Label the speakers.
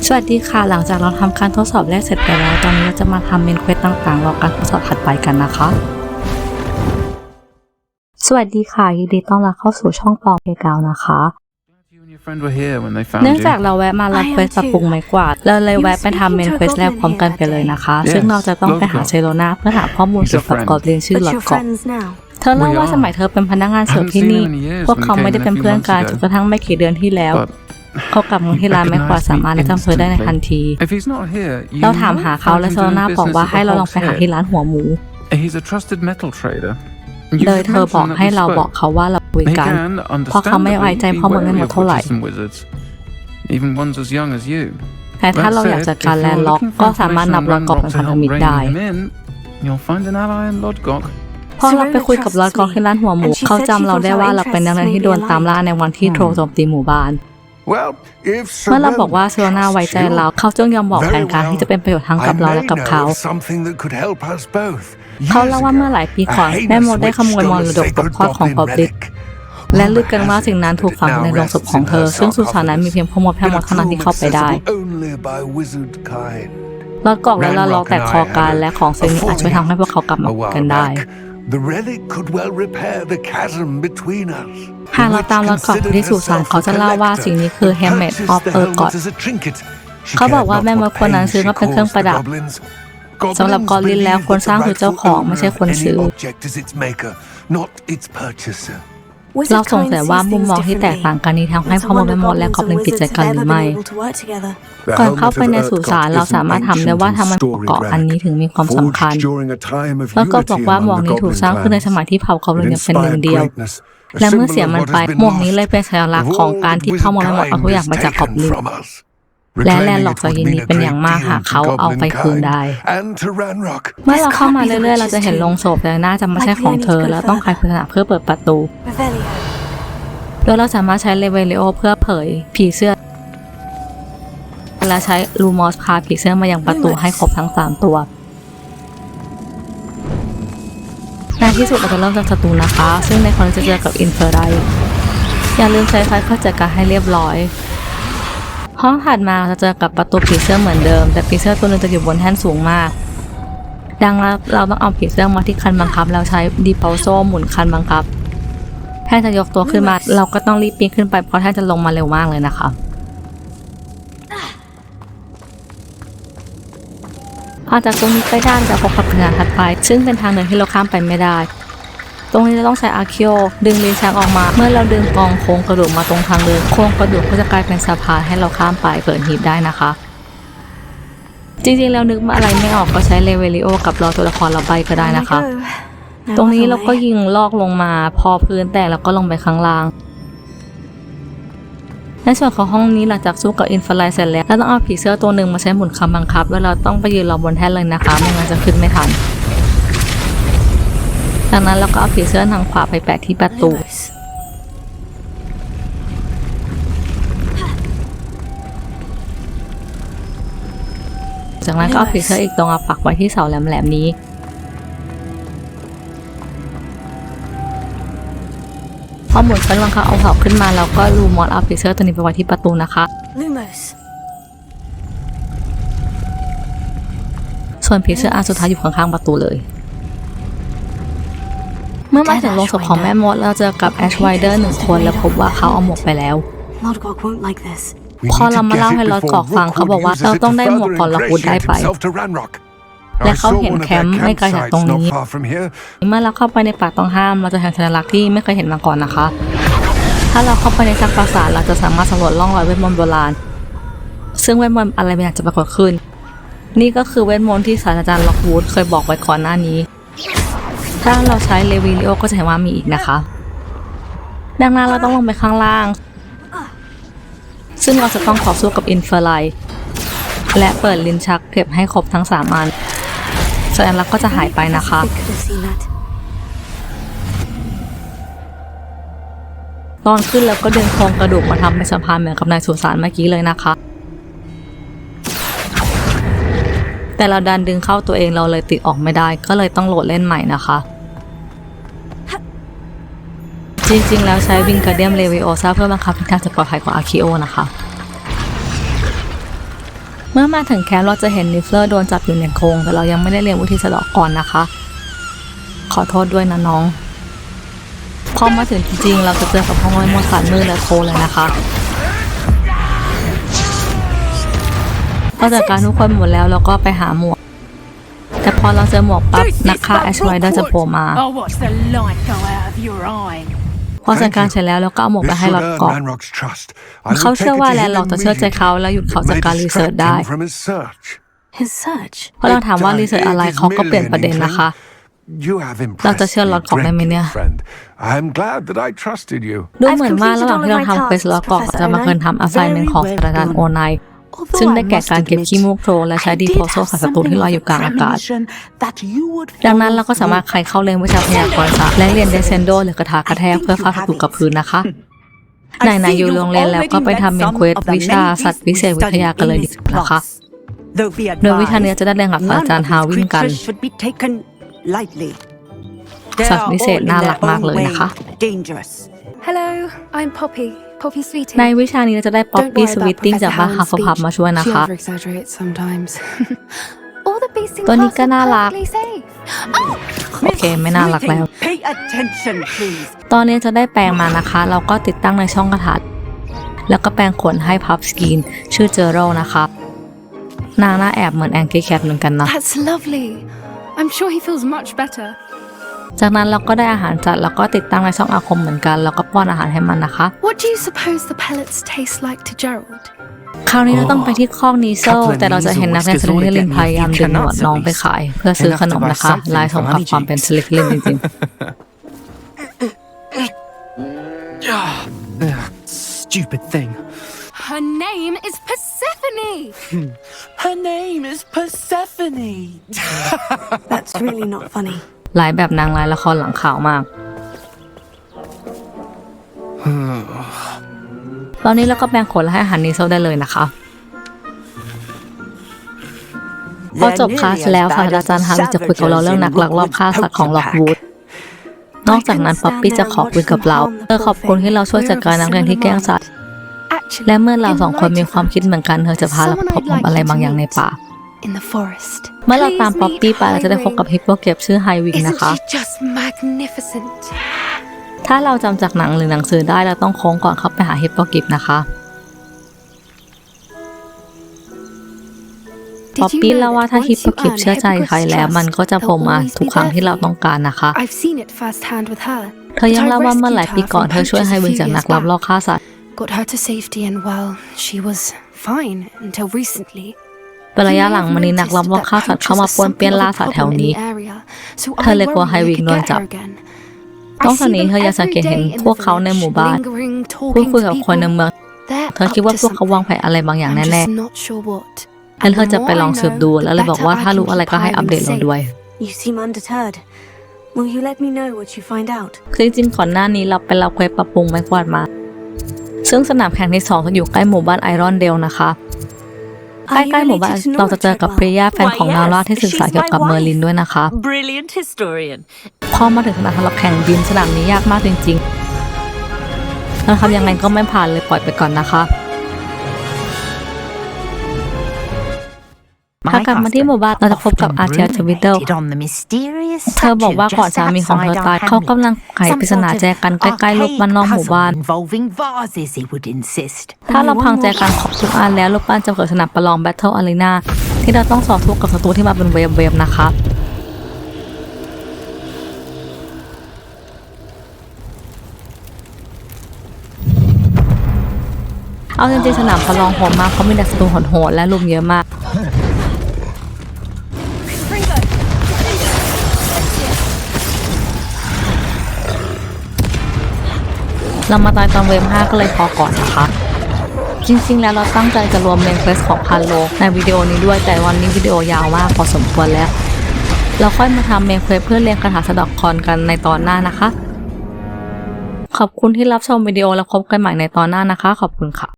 Speaker 1: สวัสดีค่ะหลังจากเราทำการทดสอบแรกเสร็จไปแล้วตอนนี้เราจะมาทำเมนเควสต่างๆรอการทดสอบถัดไปกันนะคะสวัสดีค่ะยินดีต้อนรับเข้าสู่ช่องปองเพกาวนะคะเนื่องจากเราแวะมารับเควสปรับปรุงไม้กวาดเราเลยแวะไปทำเมนเควสแรกพร้อมกันไปเลยนะคะซึ่งเราจะต้องไปหาเชโรนาเพื่อหาข้อมูลเกี่ยวกับกอบลินชื่อลอดกอบเธอเล่าว่าสมัยเธอเป็นพนักงานเสิร์ฟที่นี่พวกเขาไม่ได้เป็นเพื่อนกันจนกระทั่งไม่กี่เดือนที่แล้วเขากลับมาที่ร้านไม้กวาดสามารถจำเธอได้ในทันทีเราถามหาเขาและเชโรนาบอกว่าให้เราลองไปหาที่ร้านหัวหมูโดยเธอบอกให้เราบอกเขาว่าเราคุยกันเพราะเขาไม่ไว้ใจพ่อมึงไม่หมดเท่าไหร่แต่ถ้าเราอยากจัดการแลนด์ล็อกก็สามารถนับลอดกอกเป็นพันธมิตรได้พอเราไปคุยกับลอดกอกที่ร้านหัวหมูเขาจำเราได้ว่าเราเป็นนักเรียนที่โดนตามล่าในวันที่โทรโจมตีหมู่บ้านเมื่อเราบอกว่าเชโรนาไว้ใจเราเขาจึงยอมบอกแผนการที่จะเป็นประโยชน์ทั้งกับเราและกับเขาเขาเล่าว่าเมื่อหลายปีก่อนแม่มดได้ขโมยมรดกตกทอดของกอบลินและลือกันว่าสิ่งนั้นถูกฝังในโลงศพของเธอซึ่งสุสานนั้นมีเพียงพ่อมดแม่มดเท่านั้นที่เข้าไปได้ลอดกอกและลาล็อกแตกคอกันและของสิ่งนี้อาจช่วยทำให้พวกเขากลับมาพบกันได้หากเราตามลอดกอกไปที่สุสานเขาจะเล่าว่าสิ่งนี้คือ Helmet of Urgot เขาบอกว่าแม่มดคนนั้นซื้อมาเป็นเครื่องประดับสำหรับกอลินแล้วคนสร้างคือเจ้าของไม่ใช่คนซื้อเราสงสัยว่ามุมมองที่แตกต่างกันนี้ทำให้พ่อมดแม่มดและกอบลินผิดใจกันหรือไม่ก่อนเข้าไปในสุสานเราสามารถถามได้ว่าทำไมเกาะอันนี้ถึงมีความสำคัญแล้วก็บอกว่าหมวกนี้ถูกสร้างขึ้นในสมัยที่เผ่ากอบลินยังเป็นหนึ่งเดียวและเมื่อเสียมันไปหมวกนี้เลยเป็นสัญลักษณ์ของการที่พ่อมดแม่มดเอาทุกอย่างมาจากกอบลินและแลนด์ล็อกจะยินดีเป็นอย่างมากหากเขาเอาไปคืนได้เมื่อเราเข้ามาเรื่อยๆเราจะเห็นโลงศพแต่น่าจะไม่ใช่ของเธอแล้วต้องคลายปริศนาเพื่อเปิดประตูโดยเราสามารถใช้เลเวลิโอเพื่อเผยผีเสื้อและใช้ลูมอสพาผีเสื้อมายังประตูให้ครบทั้ง3ตัวในที่สุดเราจะเริ่มจากศัตรูนะคะซึ่งในครั้งจะเจอกับอินเฟอร์ไดอย่าลืมใช้ไฟเพื่อจัดการให้เรียบร้อยห้องถัดมาเราจะเจอกับประตูผีเสื้อเหมือนเดิมแต่ผีเสื้อตัวนึงจะอยู่บนแท่นสูงมากดังนั้นเราต้องเอาผีเสื้อมาที่คันบังคับแล้วใช้ดีเพาโซหมุนคันบังคับแท่นจะยกตัวขึ้นมาเราก็ต้องรีบปีนขึ้นไปเพราะแท่นจะลงมาเร็วมากเลยนะคะพอจากตรงนี้ไปด้านจะพบกับทางถัดไปซึ่งเป็นทางเดินที่เราข้ามไปไม่ได้ตรงนี้จะต้องใช้อาร์คิโอดึงลิ้นชักออกมาเมื่อเราดึงกองโค้งกระดูกมาตรงทางเดินโค้งกระดูกก็จะกลายเป็นสะพานให้เราข้ามไปเปิดหีบได้นะคะจริงๆแล้วนึกอะไรไม่ออกก็ใช้เลเวลิโอกับรอตัวละครเราไปก็ได้นะคะตรงนี้เราก็ยิงลอกลงมาพอพื้นแตกแล้วก็ลงไปข้างล่างในส่วนของห้องนี้หลังจากสู้กับอินฟลายเสร็จแล้วเราต้องเอาผีเสื้อตัวหนึ่งมาใช้หมุนคำบังคับแล้วเราต้องไปยืนรอบนแท่นเลยนะคะไม่งั้นจะขึ้นไม่ทันจากนั้นเราก็เอาผีเสื้อทางขวาไปแปะที่ประตูจากนั้นก็เอาผีเสื้ออีกตรงปักไว้ที่เสาแหลมๆนี้พอหมุนเป็นวังคับเอาเสาขึ้นมาแล้วก็ลูมอสเอาผีเสื้อตัวนี้ไปไว้ที่ประตูนะคะส่วนผีเสื้ออันสุดท้ายอยู่ข้างๆประตูเลยเมื่อมาถึงโรงศพของแม่มดเราเจอกับแอชไวเดอร์1 คนแล้วพบว่าเขาเอาหมวกไปแล้วพอเรามาเล่าให้ลอดกอกฟังเขาบอกว่าเราต้องได้หมวกก่อนล็อกวูดได้ไปและเขาเห็นแคมป์ไม่ไกลจากตรงนี้เมื่อเราเข้าไปในป่าต้องห้ามเราจะเห็นสัญลักษณ์ที่ไม่เคยเห็นมาก่อนนะคะถ้าเราเข้าไปในซักปราสาทเราจะสามารถสำรวจร่องรอยเวทมนต์โบราณซึ่งเวทมนต์อะไรบางอย่างจะปรากฏขึ้นนี่ก็คือเวทมนต์ที่ศาสตราจารย์ล็อกวูดเคยบอกไว้ก่อนหน้านี้ถ้าเราใช้เลวิลิโอก็จะเห็นว่ามีอีกนะคะดังนั้นเราต้องลงไปข้างล่างซึ่งเราจะต้องต่อสู้กับอินเฟอร์ไลและเปิดลิ้นชักเก็บให้ครบทั้ง3 อันสัญลักษณ์ก็จะหายไปนะคะตอนขึ้นแล้วก็ดึงโครงกระดูกมาทำเป็นสะพานเหมือนกับในสุสานเมื่อกี้เลยนะคะแต่เราดันดึงเข้าตัวเองเราเลยติดออกไม่ได้ก็เลยต้องโหลดเล่นใหม่นะคะจริงๆแล้วใช้วิงการเดียมเลวิโอซาเพื่อบังคับให้ทางจะปลอดภัยกว่าอาร์คิโอนะคะ เมื่อมาถึงแคมป์เราจะเห็นนิฟเลอร์โดนจับอยู่ในกรงแต่เรายังไม่ได้เรียนวิธีสะเดาะก่อนนะคะขอโทษด้วยนะน้องพอมาถึงจริงๆเราจะเจอกับพ่อแม่มดสันมือและโทเลยนะคะพอจัดการทุกคนหมดแล้วเราก็ไปหาหมวกแต่พอเราเจอหมวกปั๊บนักฆ่าแอชไรเดอร์จะโผล่มาพอจัดการเสร็จแล้วเราก็เอาหมวกไปให้ลอดก่อนเขาเชื่อว่าแลนด์ล็อกจะเชื่อใจเขาและหยุดเขาจากการรีเสิร์ชได้พอเราถามว่ารีเสิร์ชอะไรเขาก็เปลี่ยนประเด็นนะคะเราจะเชื่อล็อตก่อนได้ไหมเนี่ยดูเหมือนว่าระหว่างที่เราทำเควสล็อตก่อนจะมาเกินทำอัสไซเมนต์ของศาสตราจารย์โอไนซึ่งได้แก่การเก็บขี้มูกโครและใช้ดีโพโซใส่ศัตรูที่ลอยอยู่กลางอากาศดังนั้นเราก็สามารถไขเข้าเรียนวิชาพยากรณ์ศาสตร์และเรียนเดเซนโดหรือกระถากระแทกเพื่อฟาดศัตรูกับพื้นนะคะไหนๆอยู่โรงเรียนแล้วก็ไปทำเมนเควสวิชาสัตว์วิเศษวิทยากันเลยดีกว่านะคะโดยวิชานี้จะได้เรียนกับศาสตราจารย์ฮาวินกันสัตว์วิเศษน่ารักมากเลยนะคะ
Speaker 2: Hello, I'm Poppy. Poppy Sweeting.
Speaker 1: ในวิชานี้เราจะได้ป๊อปปี้สวีตติ้งจากบ้านฮัฟเฟิลพัฟมาช่วยนะคะ
Speaker 2: All the beasts in
Speaker 1: ตัวนี้
Speaker 2: class
Speaker 1: ก็
Speaker 2: are
Speaker 1: น่ารัก
Speaker 2: perfectly safe.
Speaker 1: โอเคไม่น่ารักแล้ว
Speaker 3: Pay attention, please.
Speaker 1: ตอนนี้จะได้แปลงมานะคะ เราก็ติดตั้งในช่องกระถางแล้วก็แปลงขนให้พับสกรีนชื่อเจอโร่นะคะนางหน้าแอบเหมือนแองกี้แคทเหมือนกันนะ
Speaker 2: That's lovely. I'm sure he feels much better.
Speaker 1: จากนั้นเราก็ได้อาหารจัดแล้วก็ติดตั้งในช่องอาคมเหมือนกันแล้วก็ป้อนอาหารให้มันนะคะ
Speaker 2: What do you suppose the pellets taste like to Gerald?
Speaker 1: คราวนี้เราต้องไปที่คอกนีเซลแต่เราจะเห็นนักเรียนสลิลินพยายามดึงหนวดน้องไปขายเพื่อซื้อขนมนะคะลายสมกับความเป็นสลิลินจริง
Speaker 4: Stupid thing.
Speaker 2: Her name is Persephone.
Speaker 4: Her name is Persephone.
Speaker 5: That's really not funny.
Speaker 1: ๆหลายแบบนางร้ายละครหลังข่าวมาก ตอนนี้เราก็แบ่งขนและให้อาหารนีเซลได้เลยนะคะพอจบคลาสแล้วศาสตราจารย์ฮาร์วิจะคุยกับเราเรื่องนักลักลอบฆ่าสัตว์ของล็อกวูดนอกจากนั้นป๊อปปี้จะขอคุยกับเราขอบคุณที่เราช่วยจัดการนักเรียนที่แกล้งสัตว์
Speaker 2: Actually,
Speaker 1: และเมื่อเราสองคน
Speaker 2: in
Speaker 1: มี
Speaker 2: light
Speaker 1: ความคิดเหมือนกันเธอจะพาเราไปพบกับอะไรบางอย่างในป่า
Speaker 2: in the forest.
Speaker 1: เมื่อเราตามป๊อปปี้ไปเราจะได้พบกับฮิปโปเก็บชื่อไฮวิง
Speaker 2: Isn't
Speaker 1: นะคะ
Speaker 2: she just magnificent?
Speaker 1: ถ้าเราจำจากหนังหรือหนังสือได้เราต้องโค้งก่อนเข้าไปหาฮิปโปเก็บนะคะป๊อปปี้เล่าว่าถ้าฮิปโปเก็บเชื่อใจใครแล้วมันก็จะโผล่มาทุกครั้งที่เราต้องการนะคะ
Speaker 2: I've seen it firsthand with her.
Speaker 1: เธอยังเล่าว่าเมื่อหลายปีก่อนเธอช่วยไฮวิงจากนักลักลอบฆ่าสัตว์
Speaker 2: Got her to safety and well, she was fine until recently.
Speaker 1: เป็นระยะหลังมานี้นักลักลอบฆ่าสัตว์เข้ามาป้วนเปี้ยนล่าสัตว์แถวนี้เธอเลยกลัวไฮวิงโดนจับนอกจากนี้เธอยังสังเกตเห็นพวกเขาในหมู่บ้านพูดคุยกับคนในเมืองเธอคิดว่าพวกเขาวางแผนอะไรบางอย่างแน่ๆและเธอจะไปลองสืบดูแล้วเลยบอกว่าถ้ารู้อะไรก็ให้อัปเดตเราด้วย
Speaker 5: You seem undeterred. Will you let me know what you find out?
Speaker 1: คือจริงๆก่อนหน้านี้เราไปรับเควสปรับปรุงไม้กวาดมาซึ่งสนามแข่งที่2จะอยู่ใกล้หมู่บ้านไอรอนเดลนะคะใกล้ๆหมู่บ้านเราจะเจอกับเปย่าแฟนของนาราที่ศึกษาเกี่ยวกับเมอร์ลินด้วยนะคะ
Speaker 3: Brilliant historian.
Speaker 1: พอมาถึงสนามสำหรับแข่งบินสนามนี้ยากมากจริงๆเราทำยังไงก็ไม่ผ่านเลยปล่อยไปก่อนนะคะถ้ากลับมาที่หมู่บ้านเราจะพบกับอาร์เทียทวิตเตอร์เธอบอกว่าก่อนสามีของเธอตายเขากำลังไขปริศนาแจกันใกล้ๆรูปปั้นนอกหมู่บ้านถ้าเราพังแจกันครบทุกอันแล้วรูปปั้นจะเกิดสนามประลองแบทเทิลอารีนาที่เราต้องต่อสู้กับศัตรูที่มาเป็นเวฟๆนะคะเอาจริงๆสนามประลองโหดมากเพราะมีแต่ศัตรูโหดๆและลุมเยอะมากเรามาตายตอนเวฟ5ก็เลยพอก่อนนะคะจริงๆแล้วเราตั้งใจจะรวมเมนเควสของพันโลในวิดีโอนี้ด้วยแต่วันนี้วิดีโอยาวมากพอสมควรแล้วเราค่อยมาทำเมนเควสเพื่อเรียนคาถาสะเดาะเคราะห์กันในตอนหน้านะคะขอบคุณที่รับชมวิดีโอแล้วพบกันใหม่ในตอนหน้านะคะขอบคุณค่ะ